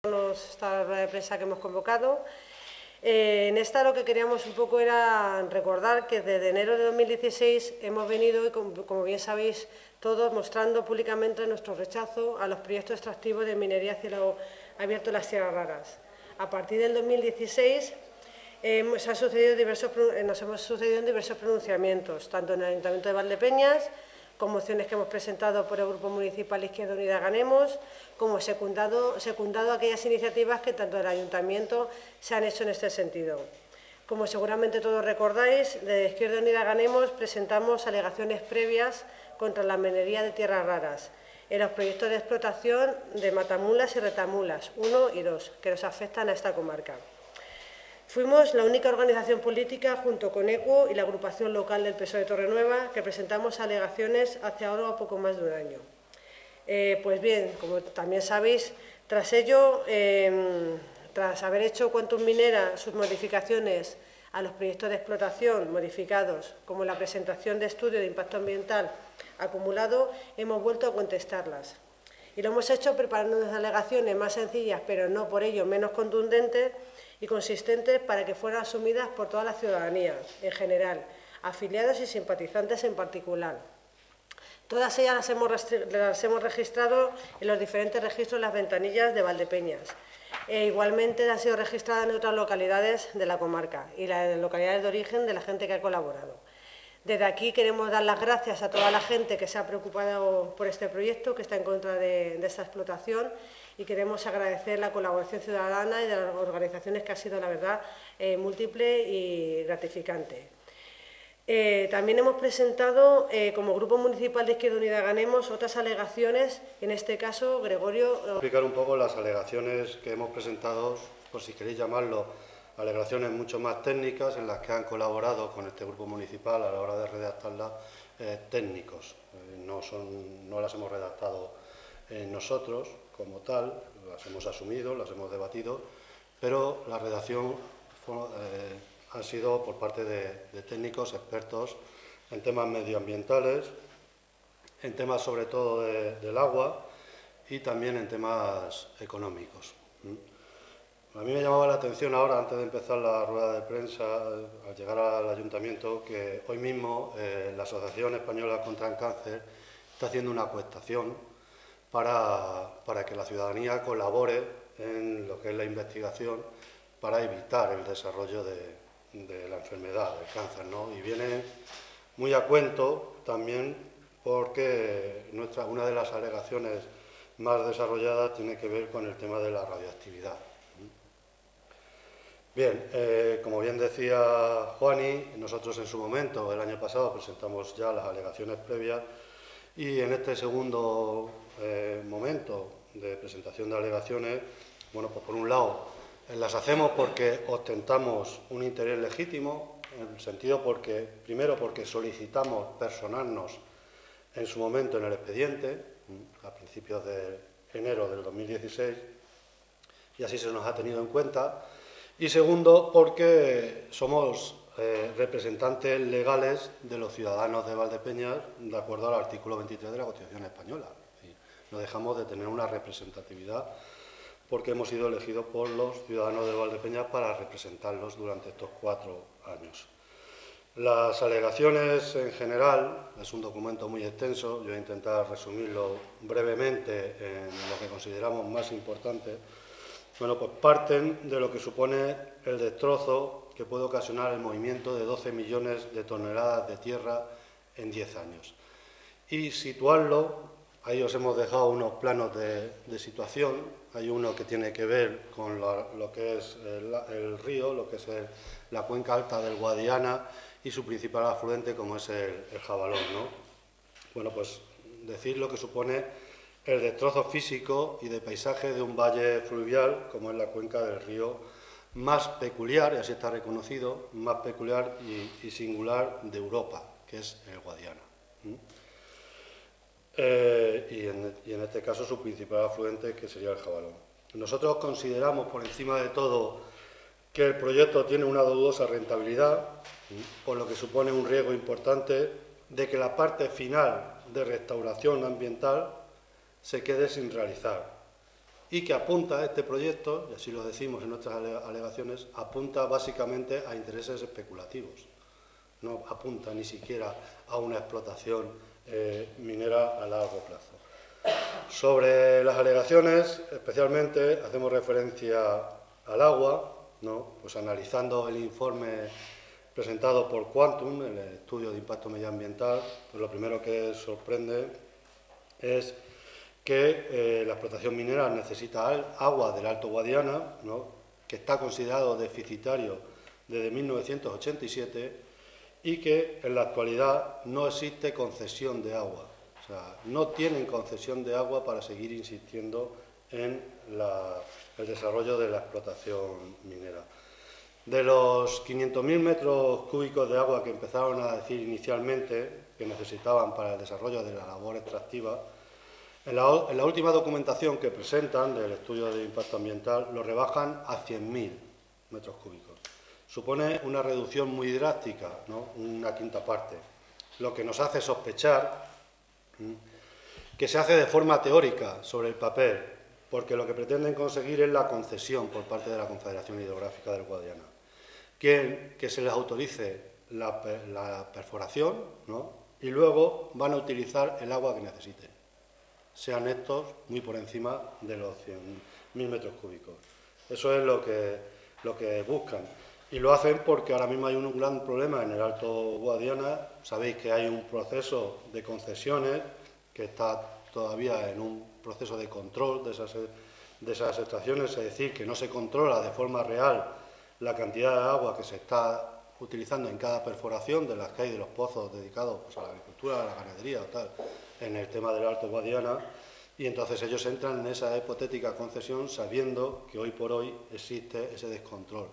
Esta rueda de prensa que hemos convocado. En esta lo que queríamos un poco era recordar que desde enero de 2016 hemos venido, y como bien sabéis todos, mostrando públicamente nuestro rechazo a los proyectos extractivos de minería a cielo abierto en las tierras raras. A partir del 2016 nos hemos sucedido en diversos pronunciamientos, tanto en el Ayuntamiento de Valdepeñas, con mociones que hemos presentado por el Grupo Municipal Izquierda Unida Ganemos, como secundado aquellas iniciativas que tanto del Ayuntamiento se han hecho en este sentido. Como seguramente todos recordáis, de Izquierda Unida Ganemos presentamos alegaciones previas contra la minería de tierras raras en los proyectos de explotación de Matamulas y Retamulas 1 y 2, que nos afectan a esta comarca. Fuimos la única organización política, junto con ECU y la agrupación local del PSOE de Torrenueva, que presentamos alegaciones hace ahora poco más de un año. Pues bien, como también sabéis, tras ello, tras haber hecho Quantum Minera sus modificaciones a los proyectos de explotación modificados, como la presentación de estudio de impacto ambiental acumulado, hemos vuelto a contestarlas. Y lo hemos hecho preparando unas alegaciones más sencillas, pero no por ello menos contundentes y consistentes, para que fueran asumidas por toda la ciudadanía en general, afiliados y simpatizantes en particular. Todas ellas las hemos registrado en los diferentes registros de las ventanillas de Valdepeñas. Igualmente han sido registradas en otras localidades de la comarca y las localidades de origen de la gente que ha colaborado. Desde aquí queremos dar las gracias a toda la gente que se ha preocupado por este proyecto, que está en contra de esta explotación, y queremos agradecer la colaboración ciudadana y de las organizaciones, que ha sido, la verdad, múltiple y gratificante. También hemos presentado, como Grupo Municipal de Izquierda Unida Ganemos, otras alegaciones, en este caso, Gregorio... Voy a explicar un poco las alegaciones que hemos presentado, por si queréis llamarlo, alegaciones mucho más técnicas, en las que han colaborado con este grupo municipal a la hora de redactarlas técnicos. No las hemos redactado nosotros como tal, las hemos asumido, las hemos debatido, pero la redacción ha sido por parte de técnicos expertos en temas medioambientales, en temas sobre todo del agua y también en temas económicos. A mí me llamaba la atención ahora, antes de empezar la rueda de prensa, al llegar al ayuntamiento, que hoy mismo la Asociación Española contra el Cáncer está haciendo una acuestación para que la ciudadanía colabore en lo que es la investigación para evitar el desarrollo de la enfermedad, del cáncer, ¿no? Y viene muy a cuento también porque una de las alegaciones más desarrolladas tiene que ver con el tema de la radioactividad. Bien, como bien decía Juani, nosotros en su momento, el año pasado, presentamos ya las alegaciones previas, y en este segundo momento de presentación de alegaciones, bueno, pues por un lado las hacemos porque ostentamos un interés legítimo, en el sentido primero porque solicitamos personarnos en su momento en el expediente, a principios de enero del 2016, y así se nos ha tenido en cuenta. Y segundo, porque somos representantes legales de los ciudadanos de Valdepeñas, de acuerdo al artículo 23 de la Constitución española. No dejamos de tener una representatividad porque hemos sido elegidos por los ciudadanos de Valdepeñas para representarlos durante estos 4 años. Las alegaciones en general, es un documento muy extenso, yo voy a intentar resumirlo brevemente en lo que consideramos más importante. Bueno, pues parten de lo que supone el destrozo que puede ocasionar el movimiento de 12 millones de toneladas de tierra en 10 años. Y situarlo, ahí os hemos dejado unos planos de situación. Hay uno que tiene que ver con lo que es el río, lo que es la cuenca alta del Guadiana y su principal afluente, como es el Jabalón, ¿no? Bueno, pues decir lo que supone el destrozo físico y de paisaje de un valle fluvial, como es la cuenca del río más peculiar, y así está reconocido, más peculiar y singular de Europa, que es el Guadiana. Y en este caso su principal afluente, que sería el Jabalón. Nosotros consideramos, por encima de todo, que el proyecto tiene una dudosa rentabilidad, por lo que supone un riesgo importante de que la parte final de restauración ambiental se quede sin realizar. y que apunta, este proyecto, y así lo decimos en nuestras alegaciones, apunta básicamente a intereses especulativos. No apunta ni siquiera a una explotación minera a largo plazo. Sobre las alegaciones, especialmente hacemos referencia al agua, ¿no? Pues analizando el informe presentado por Quantum, el estudio de impacto medioambiental, pues lo primero que sorprende es que la explotación minera necesita agua del Alto Guadiana, ¿no? Que está considerado deficitario desde 1987 y que en la actualidad no existe concesión de agua. O sea, no tienen concesión de agua para seguir insistiendo en el desarrollo de la explotación minera. De los 500.000 metros cúbicos de agua que empezaron a decir inicialmente que necesitaban para el desarrollo de la labor extractiva, en la última documentación que presentan del estudio de impacto ambiental lo rebajan a 100.000 metros cúbicos. Supone una reducción muy drástica, ¿no? Una quinta parte, lo que nos hace sospechar que se hace de forma teórica sobre el papel, porque lo que pretenden conseguir es la concesión por parte de la Confederación Hidrográfica del Guadiana, que se les autorice la perforación, ¿no? Y luego van a utilizar el agua que necesiten, sean estos muy por encima de los 100.000 metros cúbicos. Eso es lo que buscan. Y lo hacen porque ahora mismo hay un gran problema en el Alto Guadiana. Sabéis que hay un proceso de concesiones que está todavía en un proceso de control de esas extracciones, es decir, que no se controla de forma real la cantidad de agua que se está utilizando en cada perforación de las que hay de los pozos dedicados pues, a la agricultura, a la ganadería o tal, en el tema del Alto Guadiana, y entonces ellos entran en esa hipotética concesión sabiendo que hoy por hoy existe ese descontrol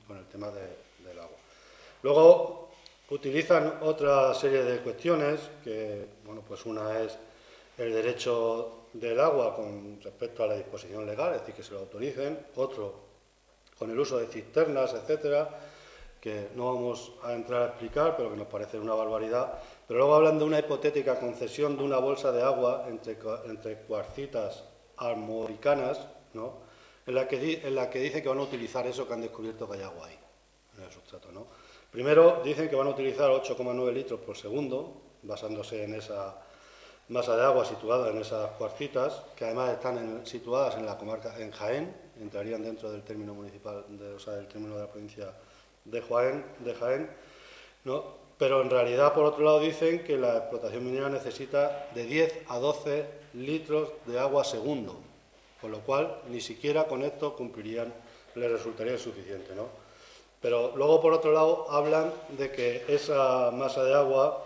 con el tema del agua. Luego utilizan otra serie de cuestiones que, bueno, pues una es el derecho del agua con respecto a la disposición legal, es decir, que se lo autoricen, otro con el uso de cisternas, etcétera, que no vamos a entrar a explicar, pero que nos parece una barbaridad. Pero luego hablan de una hipotética concesión de una bolsa de agua entre cuarcitas armoricanas, ¿no? en la que dice que van a utilizar eso que han descubierto que hay agua ahí, en el sustrato, ¿no? Primero dicen que van a utilizar 8,9 litros por segundo, basándose en esa masa de agua situada en esas cuarcitas, que además están situadas en la comarca, en Jaén, entrarían dentro del término municipal, o sea, del término de la provincia de Jaén, ¿no? Pero en realidad, por otro lado, dicen que la explotación minera necesita de 10 a 12 litros de agua segundo, con lo cual ni siquiera con esto les resultaría suficiente, ¿no? Pero luego, por otro lado, hablan de que esa masa de agua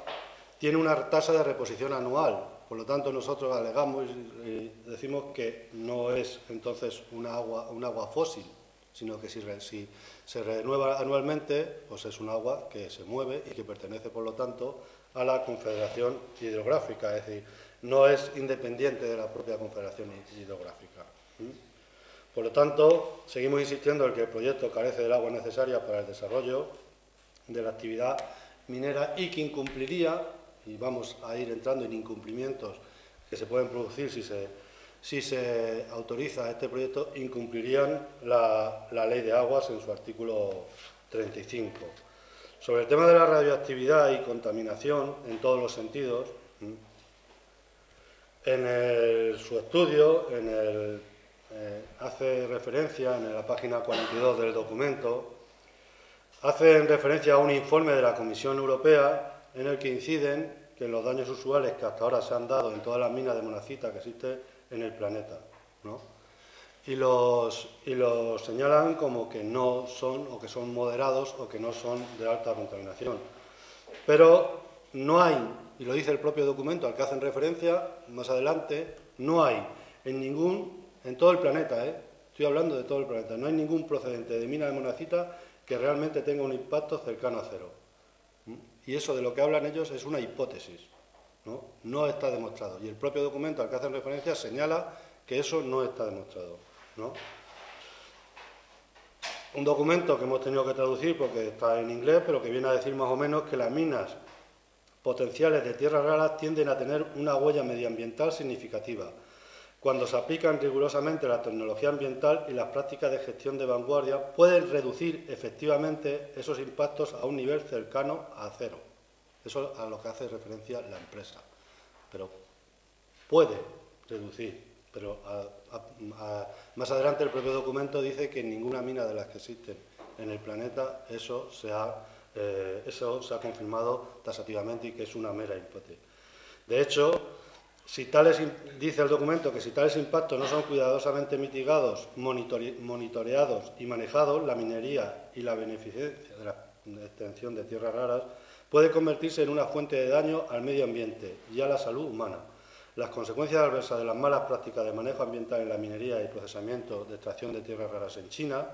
tiene una tasa de reposición anual, por lo tanto nosotros alegamos y decimos que no es entonces un agua fósil, sino que si se renueva anualmente, pues es un agua que se mueve y que pertenece, por lo tanto, a la Confederación Hidrográfica, es decir, no es independiente de la propia Confederación Hidrográfica. Por lo tanto, seguimos insistiendo en que el proyecto carece del agua necesaria para el desarrollo de la actividad minera y que incumpliría, y vamos a ir entrando en incumplimientos que se pueden producir si se autoriza este proyecto, incumplirían la Ley de Aguas en su artículo 35. Sobre el tema de la radioactividad y contaminación en todos los sentidos, en su estudio hace referencia, en la página 42 del documento, hacen referencia a un informe de la Comisión Europea en el que inciden que los daños usuales que hasta ahora se han dado en todas las minas de monazita que existen en el planeta, ¿no? Y los señalan como que no son, o que son moderados, o que no son de alta contaminación. Pero no hay, y lo dice el propio documento al que hacen referencia más adelante, no hay en todo el planeta, estoy hablando de todo el planeta, no hay ningún procedente de mina de monazita que realmente tenga un impacto cercano a cero. Y eso de lo que hablan ellos es una hipótesis, ¿no? No está demostrado. Y el propio documento al que hacen referencia señala que eso no está demostrado, ¿no? Un documento que hemos tenido que traducir porque está en inglés, pero que viene a decir más o menos que las minas potenciales de tierras raras tienden a tener una huella medioambiental significativa. cuando se aplican rigurosamente la tecnología ambiental y las prácticas de gestión de vanguardia, pueden reducir efectivamente esos impactos a un nivel cercano a cero. Eso es a lo que hace referencia la empresa. Pero puede reducir, pero más adelante el propio documento dice que en ninguna mina de las que existen en el planeta eso se ha confirmado taxativamente y que es una mera hipótesis. De hecho, dice el documento que si tales impactos no son cuidadosamente mitigados, monitoreados y manejados, la minería y la beneficencia de la extensión de tierras raras puede convertirse en una fuente de daño al medio ambiente y a la salud humana. Las consecuencias adversas de las malas prácticas de manejo ambiental en la minería y procesamiento de extracción de tierras raras en China,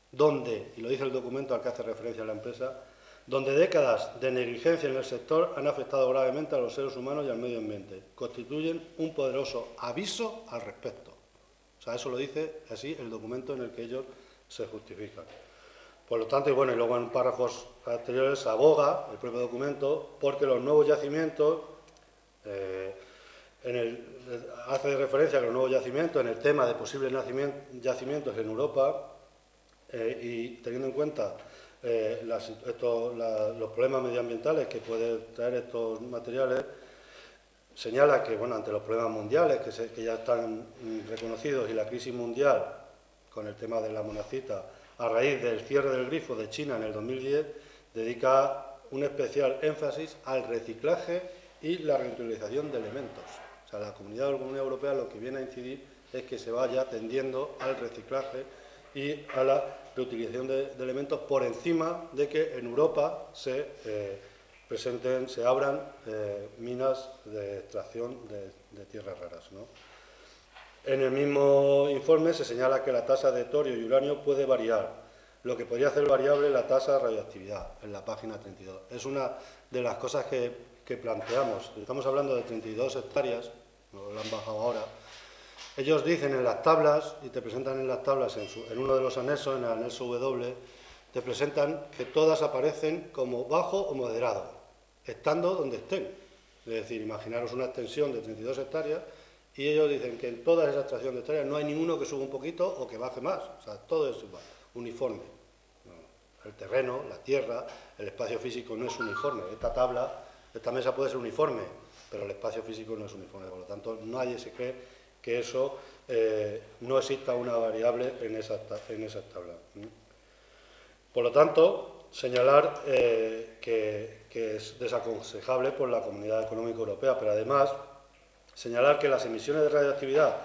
donde, y lo dice el documento al que hace referencia la empresa, donde décadas de negligencia en el sector han afectado gravemente a los seres humanos y al medio ambiente, constituyen un poderoso aviso al respecto. O sea, eso lo dice así el documento en el que ellos se justifican. Por lo tanto, y bueno, y luego en párrafos anteriores aboga el propio documento porque los nuevos yacimientos, hace referencia a los nuevos yacimientos en el tema de posibles yacimientos en Europa y teniendo en cuenta los problemas medioambientales que pueden traer estos materiales, señala que, bueno, ante los problemas mundiales que ya están reconocidos y la crisis mundial con el tema de la monazita, a raíz del cierre del grifo de China en el 2010, dedica un especial énfasis al reciclaje y la reutilización de elementos. O sea, la Comunidad Europea lo que viene a incidir es que se vaya tendiendo al reciclaje y a la reutilización de elementos por encima de que en Europa se abran minas de extracción de tierras raras, ¿no? En el mismo informe se señala que la tasa de torio y uranio puede variar, lo que podría hacer variable la tasa de radioactividad, en la página 32. Es una de las cosas que planteamos. Estamos hablando de 32 hectáreas, no lo han bajado ahora. Ellos dicen en las tablas, y te presentan en las tablas, en uno de los anexos, en el anexo W, te presentan que todas aparecen como bajo o moderado, estando donde estén. Es decir, imaginaros una extensión de 32 hectáreas y ellos dicen que en toda esa extracción de hectáreas no hay ninguno que suba un poquito o que baje más. O sea, todo es igual, uniforme. El terreno, la tierra, el espacio físico no es uniforme. Esta mesa puede ser uniforme, pero el espacio físico no es uniforme. Por lo tanto, nadie se cree que eso no exista una variable en esa tabla. Por lo tanto, señalar que es desaconsejable por la Comunidad Económica Europea, pero además señalar que las emisiones de radioactividad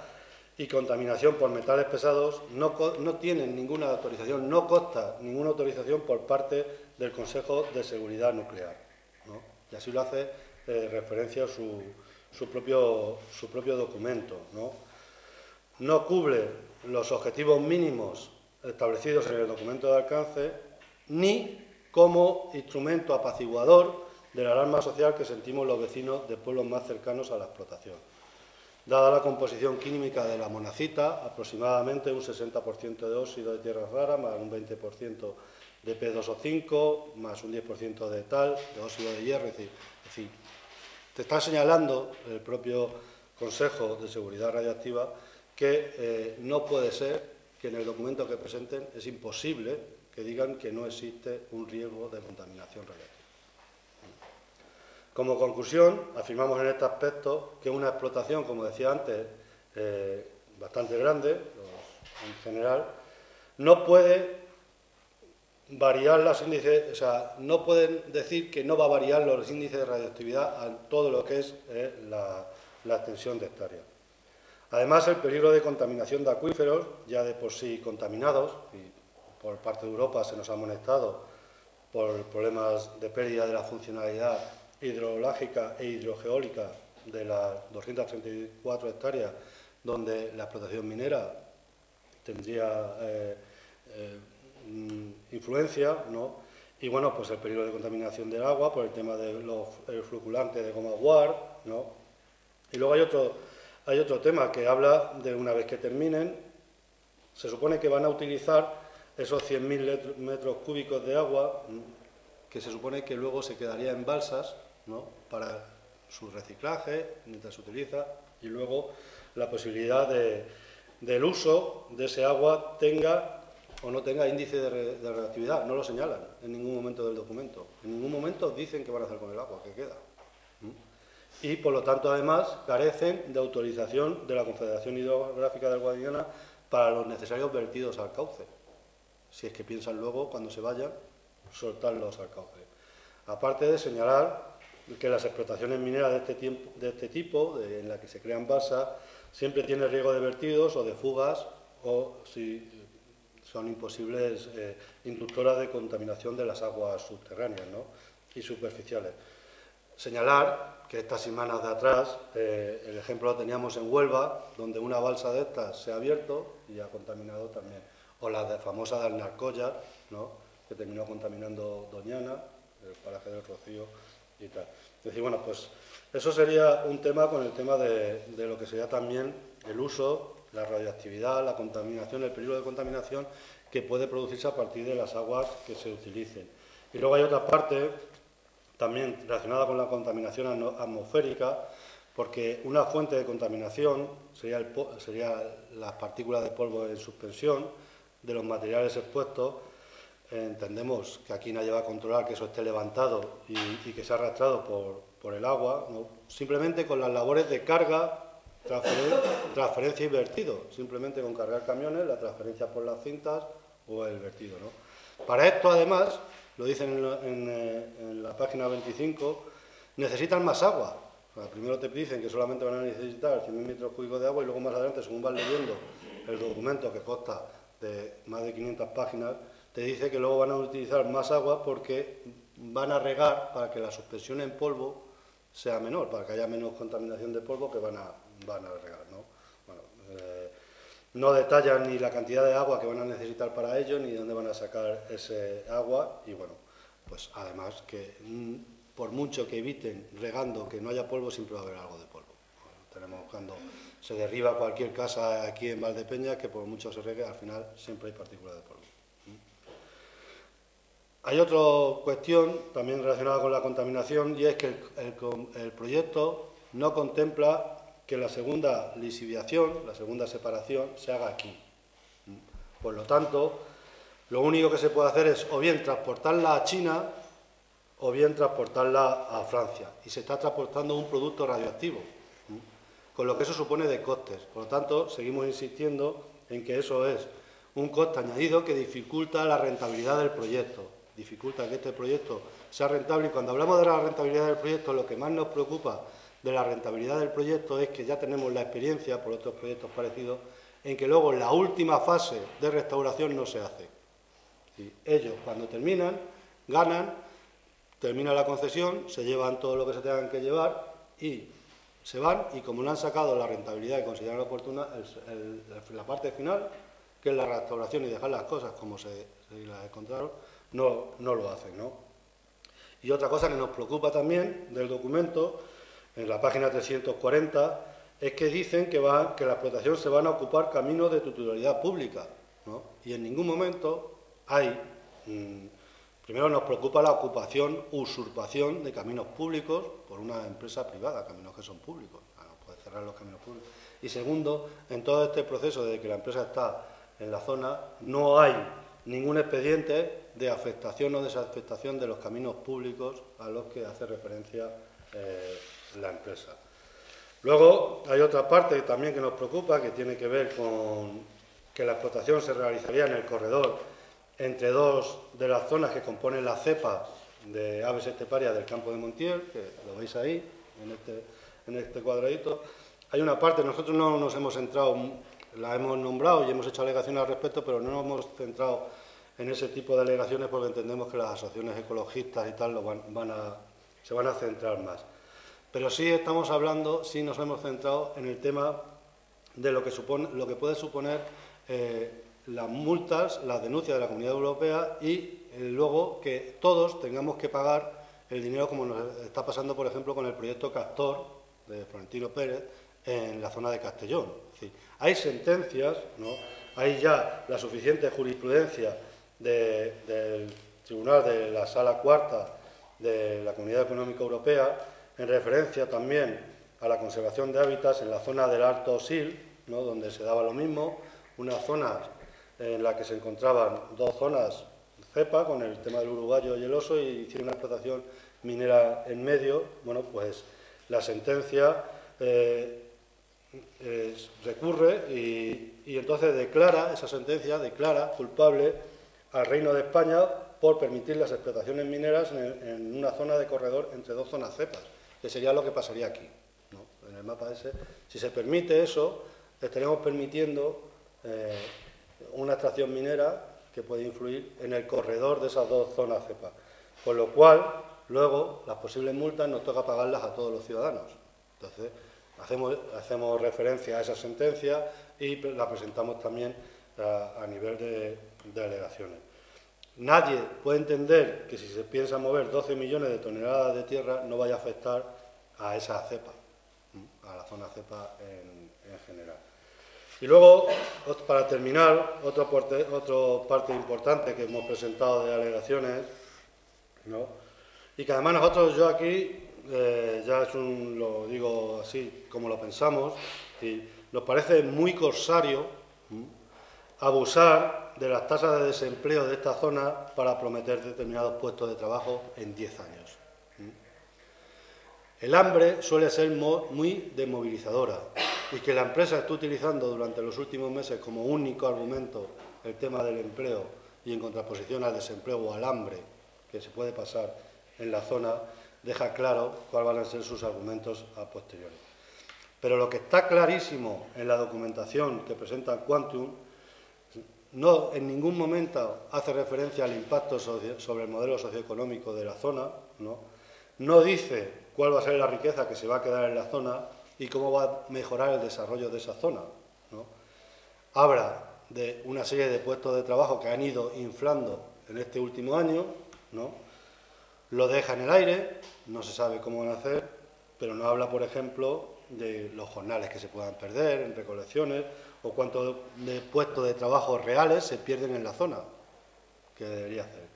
y contaminación por metales pesados no tienen ninguna autorización, no consta ninguna autorización por parte del Consejo de Seguridad Nuclear, ¿no? Y así lo hace referencia su propio documento, ¿no? No cubre los objetivos mínimos establecidos en el documento de alcance, ni como instrumento apaciguador de la alarma social que sentimos los vecinos de pueblos más cercanos a la explotación. Dada la composición química de la monazita, aproximadamente un 60% de óxido de tierras raras, más un 20% de P2O5, más un 10% de óxido de hierro, es decir, te está señalando el propio Consejo de Seguridad Radiactiva que no puede ser que en el documento que presenten es imposible que digan que no existe un riesgo de contaminación radiactiva. Como conclusión, afirmamos en este aspecto que una explotación, como decía antes, bastante grande, en general, no puede variar los índices, o sea, no pueden decir que no va a variar los índices de radioactividad a todo lo que es la extensión de hectáreas. Además, el peligro de contaminación de acuíferos, ya de por sí contaminados, y por parte de Europa se nos ha amonestado por problemas de pérdida de la funcionalidad hidrológica e hidrogeólica de las 234 hectáreas donde la explotación minera tendría influencia, ¿no? Y bueno, pues el peligro de contaminación del agua por el tema del fluculante de goma guar, ¿no? Y luego hay otro tema que habla de una vez que terminen, se supone que van a utilizar esos 100.000 metros cúbicos de agua que se supone que luego se quedaría en balsas, ¿no? Para su reciclaje, mientras se utiliza, y luego la posibilidad del uso de ese agua tenga o no tenga índice de radioactividad. No lo señalan en ningún momento del documento. En ningún momento dicen qué van a hacer con el agua que queda. Y, por lo tanto, además, carecen de autorización de la Confederación Hidrográfica del Guadiana para los necesarios vertidos al cauce. Si es que piensan luego, cuando se vayan, soltarlos al cauce. Aparte de señalar que las explotaciones mineras de este tipo, en las que se crean balsas, siempre tienen riesgo de vertidos o de fugas, o si son imposibles inductoras de contaminación de las aguas subterráneas, ¿no?, y superficiales. Señalar que estas semanas de atrás, el ejemplo lo teníamos en Huelva, donde una balsa de estas se ha abierto y ha contaminado también. O la famosa de Alnarcollar, ¿no?, que terminó contaminando Doñana, el paraje del Rocío y tal. Es decir, bueno, pues eso sería un tema con el tema de lo que sería también el uso, la radioactividad, la contaminación, el peligro de contaminación que puede producirse a partir de las aguas que se utilicen. Y luego hay otra parte también relacionada con la contaminación atmosférica, porque una fuente de contaminación sería las partículas de polvo en suspensión de los materiales expuestos. Entendemos que aquí nadie va a controlar que eso esté levantado y que sea arrastrado por el agua, ¿no?, simplemente con las labores de carga, transferencia y vertido, simplemente con cargar camiones, la transferencia por las cintas o el vertido, ¿no? Para esto, además, lo dicen en la página 25, necesitan más agua. O sea, primero te dicen que solamente van a necesitar 100.000 metros cúbicos de agua y luego más adelante, según vas leyendo el documento, que consta de más de 500 páginas, te dice que luego van a utilizar más agua porque van a regar para que la suspensión en polvo sea menor, para que haya menos contaminación de polvo que van a regar, ¿no? Bueno, no detallan ni la cantidad de agua que van a necesitar para ello, ni de dónde van a sacar ese agua, y bueno, pues además que por mucho que eviten regando que no haya polvo, siempre va a haber algo de polvo. Bueno, tenemos cuando se derriba cualquier casa aquí en Valdepeñas, que por mucho se regue, al final siempre hay partículas de polvo. Hay otra cuestión también relacionada con la contaminación, y es que el proyecto no contempla que la segunda lisiviación, la segunda separación, se haga aquí. Por lo tanto, lo único que se puede hacer es o bien transportarla a China o bien transportarla a Francia. Y se está transportando un producto radioactivo, con lo que eso supone de costes. Por lo tanto, seguimos insistiendo en que eso es un coste añadido que dificulta la rentabilidad del proyecto, dificulta que este proyecto sea rentable. Y cuando hablamos de la rentabilidad del proyecto, lo que más nos preocupa de la rentabilidad del proyecto es que ya tenemos la experiencia por otros proyectos parecidos en que luego la última fase de restauración no se hace. ¿Sí? Ellos, cuando terminan, ganan, termina la concesión, se llevan todo lo que se tengan que llevar y se van, y como no han sacado la rentabilidad y consideran oportuna, la parte final, que es la restauración y dejar las cosas como se las encontraron, no lo hacen, ¿no? Y otra cosa que nos preocupa también del documento, en la página 340, es que dicen que la explotación se van a ocupar caminos de titularidad pública, ¿no? Y en ningún momento hay... primero nos preocupa la ocupación, usurpación de caminos públicos por una empresa privada, caminos que son públicos, no puede cerrar los caminos públicos. Y segundo, en todo este proceso de que la empresa está en la zona, no hay ningún expediente de afectación o desafectación de los caminos públicos a los que hace referencia la empresa. Luego hay otra parte también que nos preocupa, que tiene que ver con que la explotación se realizaría en el corredor entre dos de las zonas que componen la cepa de aves esteparias del campo de Montiel, que lo veis ahí, en este cuadradito. Hay una parte, nosotros no nos hemos centrado, la hemos nombrado y hemos hecho alegaciones al respecto, pero no nos hemos centrado en ese tipo de alegaciones porque entendemos que las asociaciones ecologistas y tal se van a centrar más. Pero sí estamos hablando, sí nos hemos centrado en el tema de lo que puede suponer las multas, las denuncias de la Comunidad Europea y luego que todos tengamos que pagar el dinero, como nos está pasando, por ejemplo, con el proyecto Castor de Florentino Pérez en la zona de Castellón. Es decir, hay sentencias, ¿no? Hay ya la suficiente jurisprudencia del Tribunal de la Sala Cuarta de la Comunidad Económica Europea en referencia también a la conservación de hábitats en la zona del Alto Sil, ¿no?, donde se daba lo mismo, una zona en la que se encontraban dos zonas cepa con el tema del uruguayo y el oso, y hicieron una explotación minera en medio. Bueno, pues la sentencia recurre y entonces esa sentencia declara culpable al Reino de España por permitir las explotaciones mineras en una zona de corredor entre dos zonas cepas, que sería lo que pasaría aquí, ¿no? En el mapa ese, si se permite eso, estaríamos permitiendo una extracción minera que puede influir en el corredor de esas dos zonas cepa, con lo cual luego las posibles multas nos toca pagarlas a todos los ciudadanos. Entonces hacemos referencia a esa sentencia y la presentamos también a nivel de alegaciones. Nadie puede entender que si se piensa mover 12 millones de toneladas de tierra no vaya a afectar a esa cepa, a la zona cepa en general. Y luego, para terminar, otra parte importante que hemos presentado de alegaciones, ¿no?, y que además nosotros, yo aquí, lo digo así como lo pensamos, y nos parece muy corsario abusar de las tasas de desempleo de esta zona para prometer determinados puestos de trabajo en 10 años. El hambre suele ser muy desmovilizadora, y que la empresa esté utilizando durante los últimos meses como único argumento el tema del empleo y en contraposición al desempleo o al hambre que se puede pasar en la zona, deja claro cuáles van a ser sus argumentos a posteriori. Pero lo que está clarísimo en la documentación que presenta Quantum no en ningún momento hace referencia al impacto sobre el modelo socioeconómico de la zona, no dice cuál va a ser la riqueza que se va a quedar en la zona y cómo va a mejorar el desarrollo de esa zona, ¿no? Habla de una serie de puestos de trabajo que han ido inflando en este último año, ¿no? Lo deja en el aire, no se sabe cómo van a hacer, pero no habla, por ejemplo, de los jornales que se puedan perder en recolecciones o cuántos de puestos de trabajo reales se pierden en la zona, que debería hacer.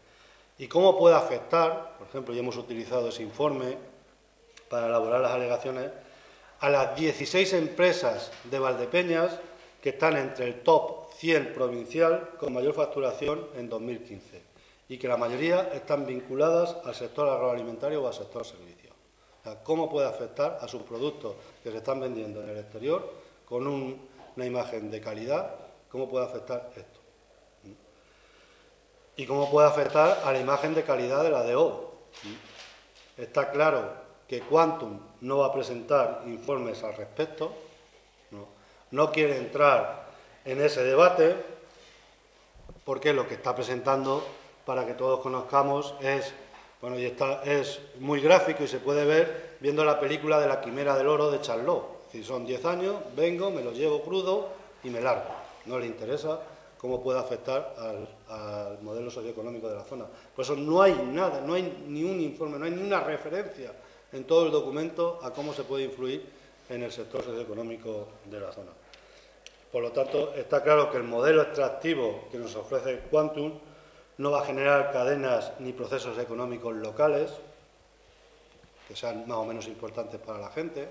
Y cómo puede afectar, por ejemplo, y hemos utilizado ese informe para elaborar las alegaciones, a las 16 empresas de Valdepeñas que están entre el top 100 provincial con mayor facturación en 2015 y que la mayoría están vinculadas al sector agroalimentario o al sector servicios. O sea, ¿cómo puede afectar a sus productos que se están vendiendo en el exterior con una imagen de calidad? ¿Cómo puede afectar esto? ¿Y cómo puede afectar a la imagen de calidad de la DO? Está claro que Quantum no va a presentar informes al respecto, no quiere entrar en ese debate, porque lo que está presentando, para que todos conozcamos, es muy gráfico y se puede ver viendo la película de La Quimera del Oro de Charlot. Es decir, son 10 años, vengo, me lo llevo crudo y me largo. No le interesa cómo puede afectar al modelo socioeconómico de la zona. Por eso no hay nada, no hay ni un informe, no hay ni una referencia en todo el documento a cómo se puede influir en el sector socioeconómico de la zona. Por lo tanto, está claro que el modelo extractivo que nos ofrece Quantum no va a generar cadenas ni procesos económicos locales que sean más o menos importantes para la gente.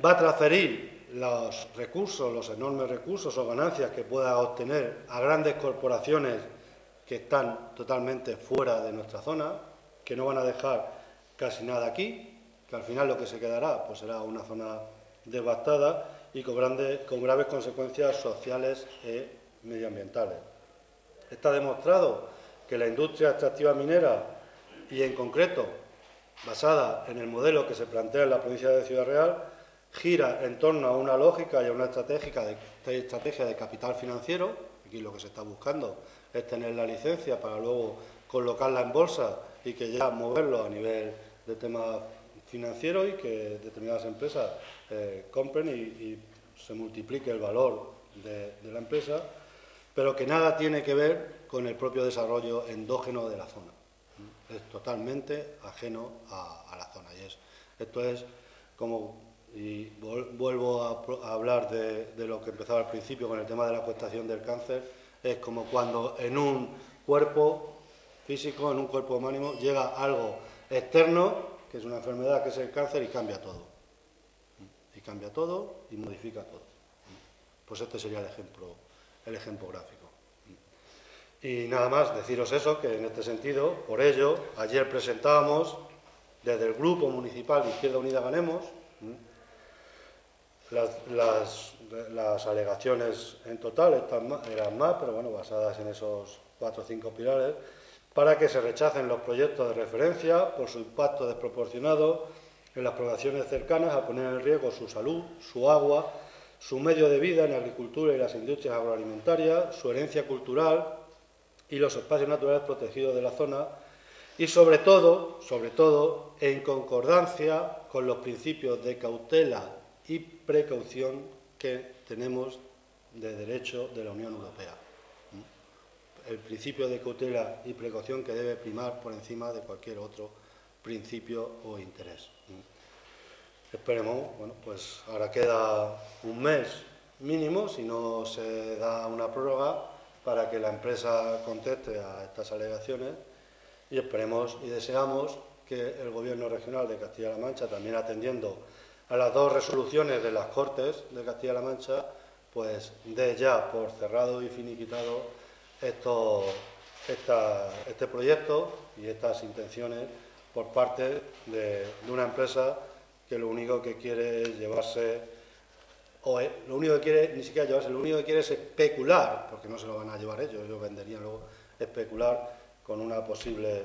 Va a transferir los recursos, los enormes recursos o ganancias que pueda obtener a grandes corporaciones que están totalmente fuera de nuestra zona, que no van a dejar casi nada aquí, que al final lo que se quedará pues será una zona devastada y con graves consecuencias sociales y medioambientales. Está demostrado que la industria extractiva minera, y en concreto basada en el modelo que se plantea en la provincia de Ciudad Real, gira en torno a una lógica y a una estrategia de capital financiero. Aquí lo que se está buscando es tener la licencia para luego colocarla en bolsa y que ya moverlo a nivel de tema financiero y que determinadas empresas compren y se multiplique el valor de la empresa, pero que nada tiene que ver con el propio desarrollo endógeno de la zona. Es totalmente ajeno a la zona. Esto es como, y vuelvo a hablar de lo que empezaba al principio con el tema de la coestación del cáncer, es como cuando en un cuerpo físico, en un cuerpo humano, llega algo externo que es una enfermedad que es el cáncer y cambia todo. Y cambia todo y modifica todo. Pues este sería el ejemplo gráfico. Y nada más, deciros eso, que en este sentido, por ello, ayer presentábamos desde el Grupo Municipal de Izquierda Unida Ganemos las alegaciones en total, eran más, pero bueno, basadas en esos 4 o 5 pilares, para que se rechacen los proyectos de referencia por su impacto desproporcionado en las poblaciones cercanas a poner en riesgo su salud, su agua, su medio de vida en la agricultura y las industrias agroalimentarias, su herencia cultural y los espacios naturales protegidos de la zona, y sobre todo, en concordancia con los principios de cautela y precaución que tenemos de derecho de la Unión Europea. El principio de cautela y precaución que debe primar por encima de cualquier otro principio o interés. Esperemos, bueno, pues ahora queda un mes mínimo, si no se da una prórroga, para que la empresa conteste a estas alegaciones, y esperemos y deseamos que el Gobierno regional de Castilla-La Mancha, también atendiendo a las 2 resoluciones de las Cortes de Castilla-La Mancha, pues dé ya por cerrado y finiquitado este proyecto y estas intenciones por parte de una empresa que lo único que quiere es llevarse, lo único que quiere, ni siquiera llevarse, lo único que quiere es especular, porque no se lo van a llevar ellos venderían luego, especular con una posible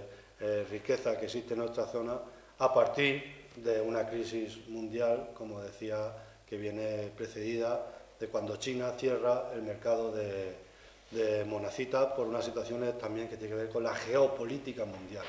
riqueza que existe en nuestra zona a partir de una crisis mundial, como decía, que viene precedida de cuando China cierra el mercado de monazita por unas situaciones también que tienen que ver con la geopolítica mundial.